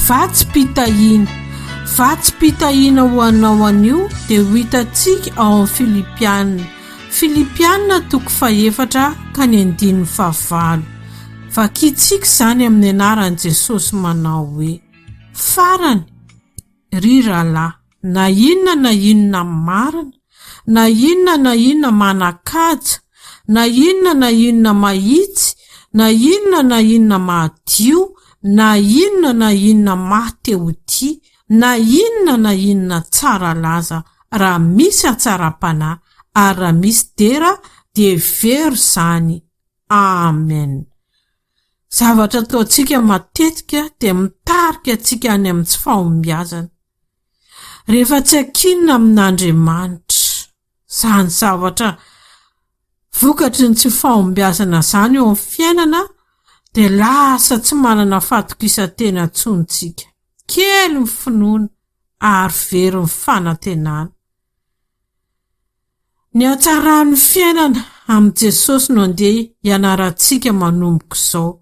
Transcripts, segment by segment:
vatsy pitahina ho anao anio dia ho hitantsika ao amin'ny Filipianina toko 4:9-5. Vakitsika izany amin'ny anaran'i Jesosy manao hoe: farany ry rahalahy, na inona marina, na inona manakaja, na inona mahitsy, na inona madio, na inona mahatehotia, na inona tsara laza, raha misy atsara-panahy ary raha misy dera dia very zany. Amen. Zavatra ataontsika matetika dia mitarika antsika any amin'ny tsy fahombiazana. Rehefa tsy ankinina amin'Andriamanitra, zany zavatra vokatry ny tsy fahombiazana zany eo amin'ny fiainana, dia lasa tsy manana fatokisa-tena intsontsika. Kely ny finoana ary very ny fanantenana. Ny hatsaran'ny fiainana amin'ny Jesosy no andeha ianarantsika manomboka izao.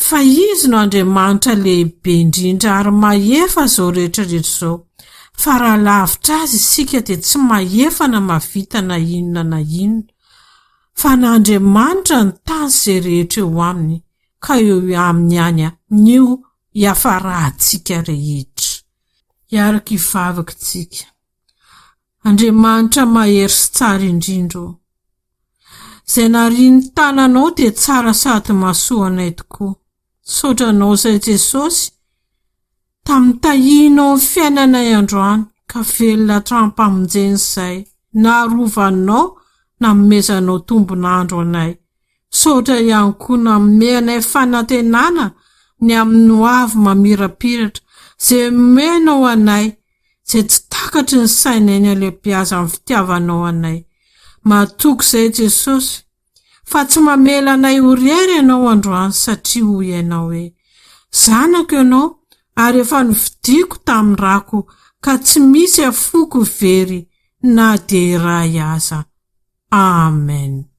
Fa izy no Andriamanitra lehibe indrindra ary mahefa izao rehetrarehetra izao. Fa raha lavitra azy isika dia tsy mahefana mavita na inona. Fa n'Andriamanitra ny tany izay rehetra eo aminy, ka eo aminy ihany nio hiafarahantsika rehetra. Iaraka hivavaka tsika. Andriamanitra mahery sy tsara indrindra, izay nariany tananao dia tsara sady mahasoa anay tokoa. Sotranao izay Jesosy, tamin'ny tahianao ny fiainanay androany, ka velona hatramin'ny izay, naharovanao namezanao tombonandro anay. Sotra ihany koa nanome anay fanantenana ny amin'ny hoavy mamirapiratra, izay menao anay, izay tsy takatry ny sainay ny alehibiaza amin'ny fitiavanao anay. Mahatoky izay Jesosy, fa tsy mamela anay ho rery ianao androany satria hoy ianao hoe: zanako ianao ary efa novidiako tamin'ny rako, ka tsy misy afoko very na dia iray aza. Amen.